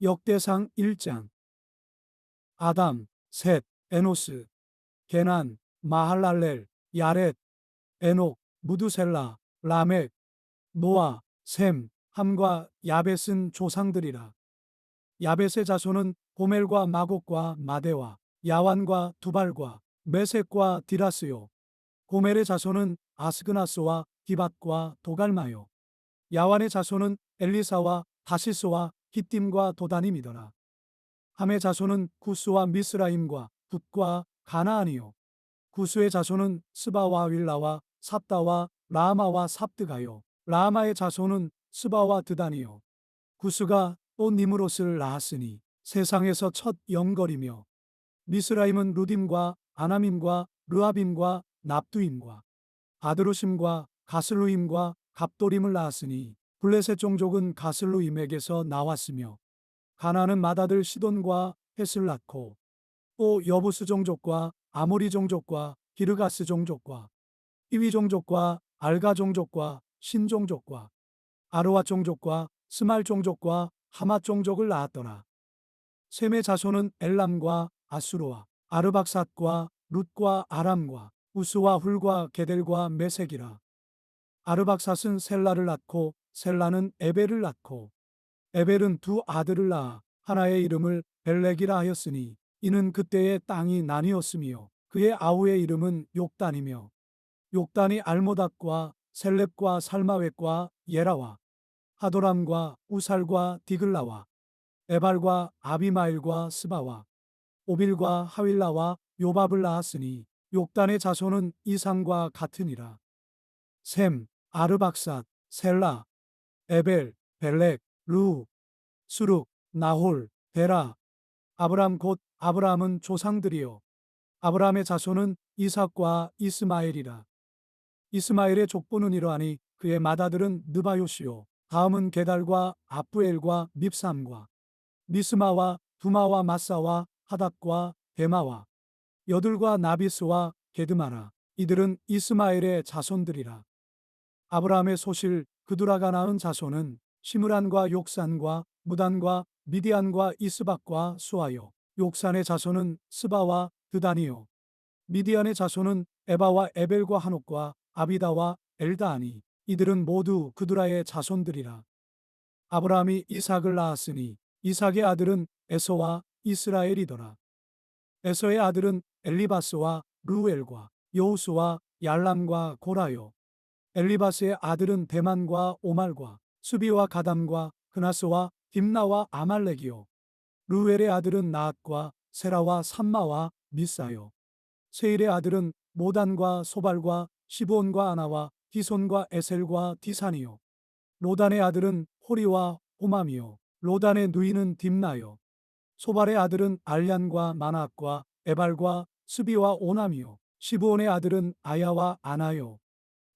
역대상 1장. 아담, 셋, 에노스, 게난, 마할랄렐, 야렛, 에녹, 무두셀라, 라멕, 노아, 셈, 함과 야벳은 조상들이라. 야벳의 자손은 고멜과 마곡과 마대와 야완과 두발과 메섹과 디라스요. 고멜의 자손은 아스그나스와 디밧과 도갈마요. 야완의 자손은 엘리사와 다시스와 hittim과 도다님이더라. 함의 자손은 구스와 미스라임과 붓과 가나안이요. 구스의 자손은 스바와 윌라와 삽다와 라마와 삽드가요. 라마의 자손은 스바와 드단이요. 구스가 또 니므롯을 낳았으니 세상에서 첫 영걸이며, 미스라임은 루딤과 아나밈과 르아빔과 납두임과 아드루심과 가슬루임과 갑도림을 낳았으니 블레셋 종족은 가슬루임에게서 나왔으며, 가나안은 맏아들 시돈과 헷을 낳고 또 여부스 종족과 아모리 종족과 기르가스 종족과 히위 종족과 알가 종족과 신 종족과 아르와 종족과 스말 종족과 하맛 종족을 낳았더라. 셈의 자손은 엘람과 아수르와 아르박삿과 룻과 아람과 우스와 훌과 게델과 메색이라. 아르박삿은 셀라를 낳고 셀라는 에벨을 낳고 에벨은 두 아들을 낳아 하나의 이름을 벨렉이라 하였으니 이는 그때의 땅이 나뉘었으며, 그의 아우의 이름은 욕단이며, 욕단이 알모닥과 셀렙과 살마웻과 예라와 하도람과 우살과 디글라와 에발과 아비마일과 스바와 오빌과 하윌라와 요밥을 낳았으니 욕단의 자손은 이상과 같으니라. 셈, 아르박삿, 셀라, 에벨, 벨렉, 루, 수룩, 나홀, 데라. 아브람 곧 아브라함은 조상들이요. 아브라함의 자손은 이삭과 이스마엘이라. 이스마엘의 족보는 이러하니 그의 맏아들은 느바요시요. 다음은 게달과 아프엘과 밉삼과 미스마와 두마와 마사와 하닥과 데마와 여들과 나비스와 게드마라. 이들은 이스마엘의 자손들이라. 아브라함의 소실 그두라가 낳은 자손은 시므란과 욕산과 무단과 미디안과 이스박과 수아요. 욕산의 자손은 스바와 드다니요. 미디안의 자손은 에바와 에벨과 한옥과 아비다와 엘다하니 이들은 모두 그두라의 자손들이라. 아브라함이 이삭을 낳았으니 이삭의 아들은 에서와 이스라엘이더라. 에서의 아들은 엘리바스와 루엘과 여우스와 얄람과 고라요. 엘리바스의 아들은 대만과 오말과 수비와 가담과 그나스와 딥나와 아말렉이요. 루엘의 아들은 나앗과 세라와 삼마와 미사요. 세일의 아들은 모단과 소발과 시브온과 아나와 디손과 에셀과 디산이요. 로단의 아들은 호리와 호맘이요. 로단의 누이는 딥나요. 소발의 아들은 알얀과 마낫과 에발과 스비와 오남이요. 시브온의 아들은 아야와 아나요.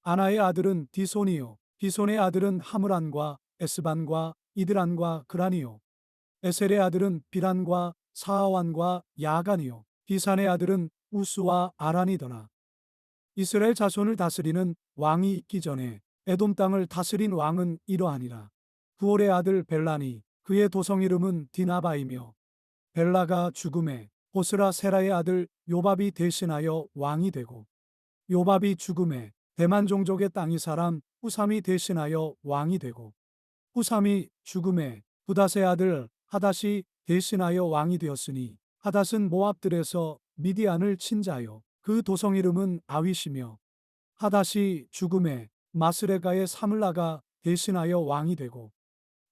아나의 아들은 디손이요. 디손의 아들은 하므란과 에스반과 이드란과 그란이요. 에셀의 아들은 비란과 사하완과 야간이요. 디산의 아들은 우스와 아란이더라. 이스라엘 자손을 다스리는 왕이 있기 전에 에돔 땅을 다스린 왕은 이러하니라. 부올의 아들 벨라니, 그의 도성 이름은 디나바이며, 벨라가 죽음에 호스라 세라의 아들 요밥이 대신하여 왕이 되고, 요밥이 죽음에 대만 종족의 땅이 사람 후삼이 대신하여 왕이 되고, 후삼이 죽음에 부닷의 아들 하닷이 대신하여 왕이 되었으니, 하닷은 모압들에서 미디안을 친 자요. 그 도성 이름은 아윗이며, 하닷이 죽음에 마스레가의 사물라가 대신하여 왕이 되고,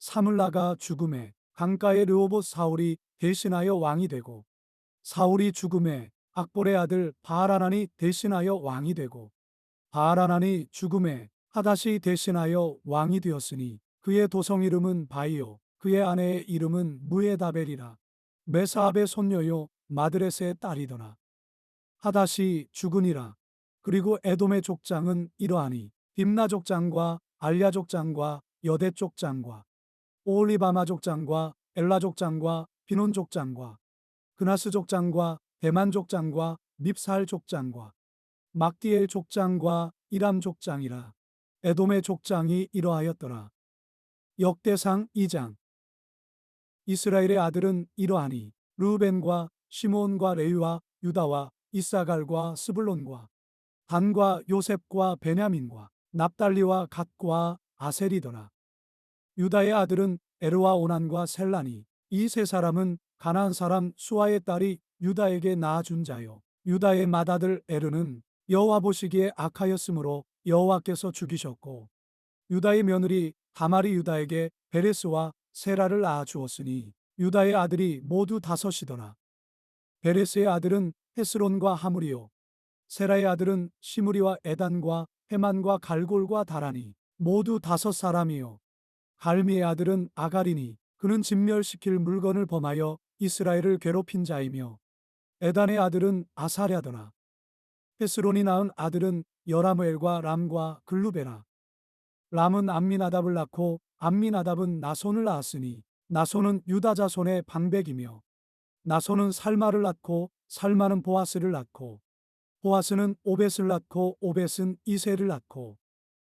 사물라가 죽음에 강가의 르호봇 사울이 대신하여 왕이 되고, 사울이 죽음에 악볼의 아들 바알하난이 대신하여 왕이 되고, 바알하난이 죽음에 하닷이 대신하여 왕이 되었으니 그의 도성 이름은 바이요. 그의 아내의 이름은 무에다벨이라. 메사압의 손녀요 마드레스의 딸이더라. 하닷이 죽으니라. 그리고 에돔의 족장은 이러하니 딥나 족장과 알야 족장과 여대 족장과 오홀리바마 족장과 엘라 족장과 비논 족장과 그나스 족장과 대만 족장과 밉살 족장과 막디엘 족장과 이람 족장이라. 에돔의 족장이 이러하였더라. 역대상 2장. 이스라엘의 아들은 이러하니 르우벤과 시므온과 레위와 유다와 이사갈과 스불론과 단과 요셉과 베냐민과 납달리와 갓과 아셀이더라. 유다의 아들은 에르와 오난과 셀라니 이 세 사람은 가나안 사람 수아의 딸이 유다에게 낳아준 자요. 유다의 맏아들 에르는 여호와 보시기에 악하였으므로 여호와께서 죽이셨고 유다의 며느리 다말이 유다에게 베레스와 세라를 낳아 주었으니 유다의 아들이 모두 다섯이더라. 베레스의 아들은 헤스론과 하물이요 세라의 아들은 시므리와 에단과 헤만과 갈골과 다라니 모두 다섯 사람이요 갈미의 아들은 아가리니 그는 진멸시킬 물건을 범하여 이스라엘을 괴롭힌 자이며 에단의 아들은 아사랴더라. 헤스론이 낳은 아들은 여라무엘과 람과 글루베라. 람은 암미나답을 낳고 암미나답은 나손을 낳았으니 나손은 유다 자손의 방백이며 나손은 살마를 낳고 살마는 보아스를 낳고 보아스는 오벳을 낳고 오벳은 이세를 낳고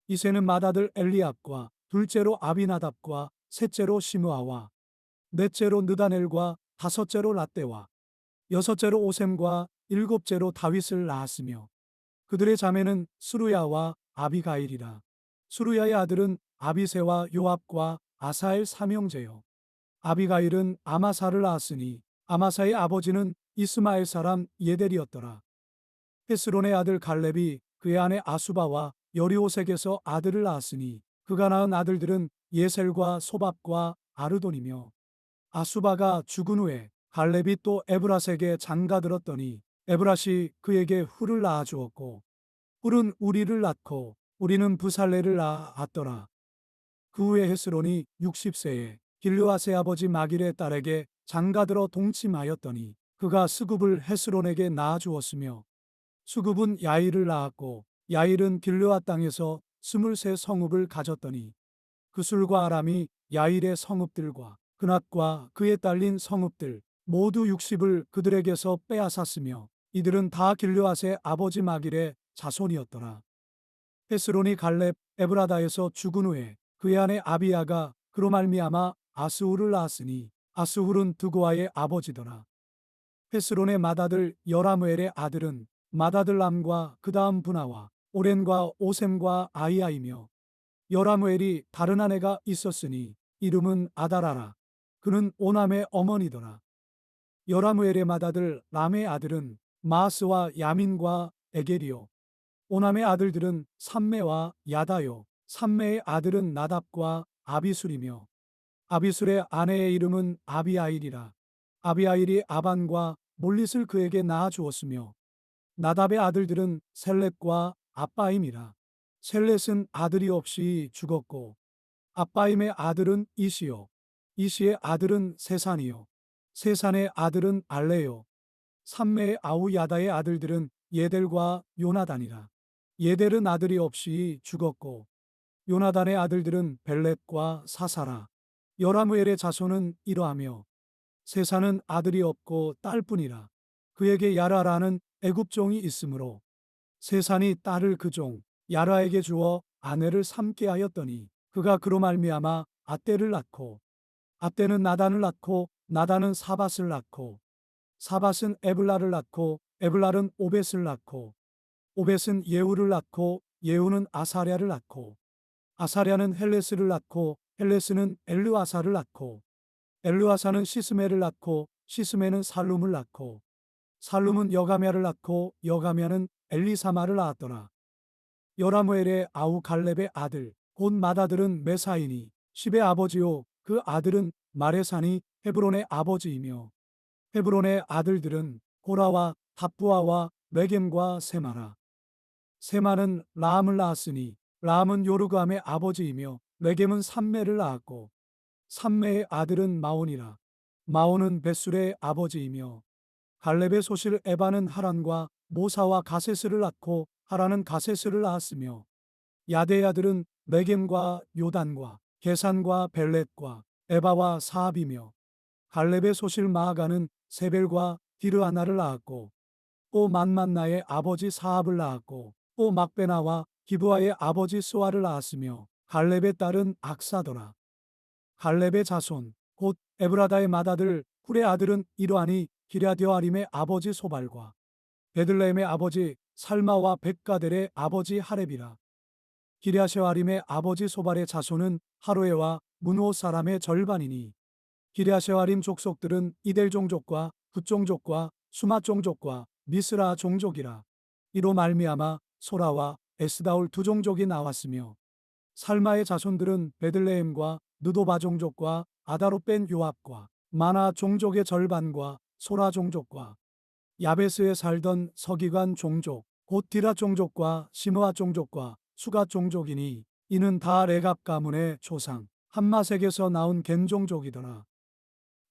이세는 맏아들 엘리압과 둘째로 아비나답과 셋째로 시므아와 넷째로 느다넬과 다섯째로 라떼와 여섯째로 오셈과 일곱째로 다윗을 낳았으며 그들의 자매는 스루야와 아비가일이라. 스루야의 아들은 아비세와 요압과 아사엘 삼형제요. 아비가일은 아마사를 낳았으니 아마사의 아버지는 이스마엘 사람 예델이었더라. 헤스론의 아들 갈렙이 그의 아내 아수바와 여리오색에서 아들을 낳았으니 그가 낳은 아들들은 예셀과 소밥과 아르돈이며 아수바가 죽은 후에 갈렙이 또 에브라스에게 장가들었더니 에브라시 그에게 훌을 낳아 주었고 훌은 우리를 낳고 우리는 부살레를 낳았더라. 그 후에 헤스론이 60세에 길르앗의 아버지 마길의 딸에게 장가들어 동침하였더니 그가 스굽을 헤스론에게 낳아 주었으며 수굽은 야일을 낳았고 야일은 길르앗 땅에서 23 성읍을 가졌더니 그술과 아람이 야일의 성읍들과 그낫과 그에 딸린 성읍들 모두 60을 그들에게서 빼앗았으며 이들은 다 길르앗의 아버지 마길의 자손이었더라. 헤스론이 갈렙 에브라다에서 죽은 후에 그의 아내 아비야가 그로 말미암아 아스훌을 낳았으니 아스훌은 드고아의 아버지더라. 헤스론의 맏아들 여라무엘의 아들은 맏아들 람과 그 다음 분하와 오렌과 오셈과 아이야이며 여라무엘이 다른 아내가 있었으니 이름은 아다라라. 그는 오남의 어머니더라. 여라무엘의 맏아들 람의 아들은 마스와 야민과 에게리요. 오남의 아들들은 삼매와 야다요. 삼매의 아들은 나답과 아비술이며 아비술의 아내의 이름은 아비아일이라. 아비아일이 아반과 몰릿을 그에게 낳아 주었으며 나답의 아들들은 셀렛과 아빠임이라. 셀렛은 아들이 없이 죽었고 아빠임의 아들은 이시요. 이시의 아들은 세산이요. 세산의 아들은 알레요. 삼매의 아우야다의 아들들은 예델과 요나단이라. 예델은 아들이 없이 죽었고 요나단의 아들들은 벨렛과 사사라. 여라무엘의 자손은 이러하며 세산은 아들이 없고 딸뿐이라. 그에게 야라라는 애굽종이 있으므로 세산이 딸을 그 종 야라에게 주어 아내를 삼게 하였더니 그가 그로 말미암아 아떼를 낳고 아떼는 나단을 낳고 나단은 사밧을 낳고 사밧은 에블라를 낳고 에블랄은 오벳을 낳고 오벳은 예후를 낳고 예후는 아사랴를 낳고 아사랴는 헬레스를 낳고 헬레스는 엘르아사를 낳고 엘르아사는 시스메를 낳고 시스메는 살룸을 낳고 살룸은 여가мя를 낳고 여가мя는 엘리사마를 낳았더라. 여라무엘의 아우 갈렙의 아들 곧 맏아들은 메사이니 십의 아버지요 그 아들은 마레산이 헤브론의 아버지이며 헤브론의 아들들은 고라와 답부아와 레겜과 세마라. 세마는 라함을 낳았으니 라함은 요르그암의 아버지이며 레겜은 삼매를 낳았고 삼매의 아들은 마온이라. 마온은 벳술의 아버지이며 갈렙의 소실 에바는 하란과 모사와 가세스를 낳고 하란은 가세스를 낳았으며 야대의 아들은 레겜과 요단과 게산과 벨렛과 에바와 사압이며 갈렙의 소실 마아가는 세벨과 디르아나를 낳았고 또 만만나의 아버지 사압을 낳았고 또 막베나와 기브아의 아버지 스와를 낳았으며 갈렙의 딸은 악사더라. 갈렙의 자손 곧 에브라다의 맏아들 훌의 아들은 이러하니 기랴디아림의 아버지 소발과 베들레헴의 아버지 살마와 백가델의 아버지 하렙이라. 기랴세아림의 아버지 소발의 자손은 하로에와 문호 사람의 절반이니 기랴세아림 족속들은 이델 종족과 붓 종족과 수마 종족과 미스라 종족이라. 이로 말미암아 소라와 에스다올 두 종족이 나왔으며 살마의 자손들은 베들레헴과 느도바 종족과 아다로 뺀 요압과 마나 종족의 절반과 소라 종족과 야베스에 살던 서기관 종족 곧 디라 종족과 시므아 종족과 수가 종족이니 이는 다 레갑 가문의 조상 함마색에서 나온 겐 종족이더라.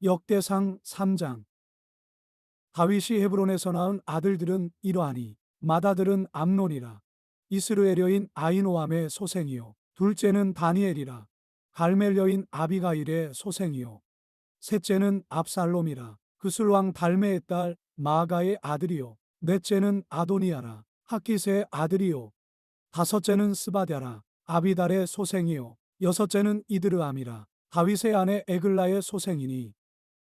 역대상 3장. 다윗이 헤브론에서 낳은 아들들은 이러하니 맏아들은 암논이라. 이스르엘여인 아히노암의 소생이요 둘째는 다니엘이라. 갈멜 여인 아비가일의 소생이요 셋째는 압살롬이라. 그술왕 달메의 딸 마아가의 아들이요 넷째는 아도니아라. 학기스의 아들이요 다섯째는 스바랴라. 아비달의 소생이요 여섯째는 이드르암이라. 다윗의 아내 에글라의 소생이니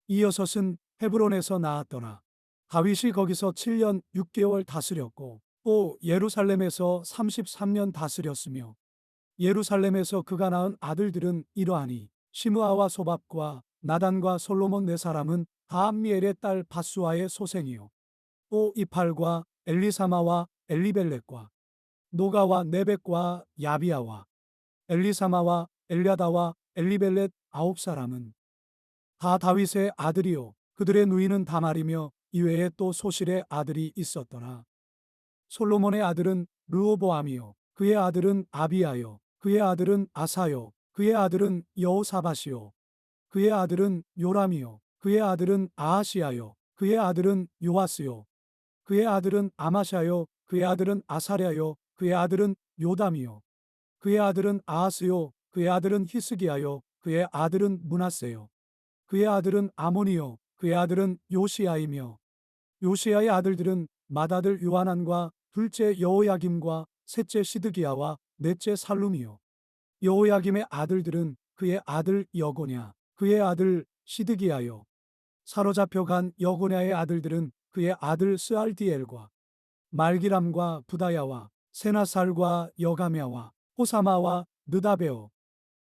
이 여섯은 헤브론에서 나았더라. 다윗이 거기서 7년 6개월 다스렸고 또 예루살렘에서 33년 다스렸으며 예루살렘에서 그가 낳은 아들들은 이러하니 시므아와 소밥과 나단과 솔로몬 네 사람은 다 암미엘의 딸 바수아의 소생이요 또 이팔과 엘리사마와 엘리벨렛과 노가와 네벡과 야비아와 엘리사마와 엘랴다와 엘리벨렛 아홉 사람은 다 다윗의 아들이요 그들의 누이는 다말이며 이외에 또 소실의 아들이 있었더라. 솔로몬의 아들은 르호보암이요 그의 아들은 아비야요 그의 아들은 아사요 그의 아들은 여호사밧이요 그의 아들은 요람이요 그의 아들은 아하시야요 그의 아들은 요아스요 그의 아들은 아마샤요 그의 아들은 아사랴요 그의 아들은 요담이요 그의 아들은 아하스요 그의 아들은 히스기야요 그의 아들은 므낫세요 그의 아들은 아몬이요 그의 아들은 요시야이며 요시야의 아들들은 맏아들 요하난과 둘째 여호야김과 셋째 시드기야와 넷째 살룸이요 여호야김의 아들들은 그의 아들 여고냐 그의 아들 시드기야요 사로잡혀 간 여고냐의 아들들은 그의 아들 스알디엘과 말기람과 부다야와 세나살과 여가мя와 호사마와 느다베오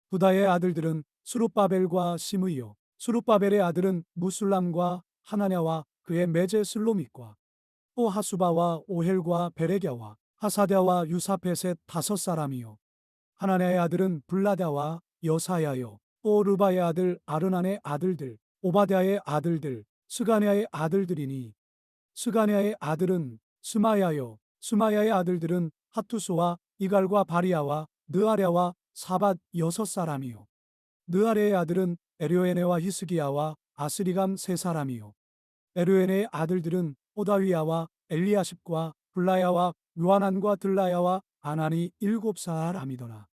부다의 아들들은 수룹바벨과 시므이요 수룹바벨의 아들은 무술람과 하나냐와 그의 매제 슬로밋과 또 하수바와 오헬과 베레갸와 하사랴와 유사페셋 다섯 사람이요 하나냐의 아들은 블라다와 여사야요 또 르바의 아들 아르난의 아들들 오바댜의 아들들 스가냐의 아들들이니 스가냐의 아들은 스마야요 스마야의 아들들은 하투스와 이갈과 바리야와 느아랴와 사밧 여섯 사람이요 느아랴의 아들은 에료에네와 히스기야와 아스리감 세 사람이요 에료에네의 아들들은 호다위야와 엘리야십과 블라야와 요하난과 들라야와 아난이 일곱 사람이더라.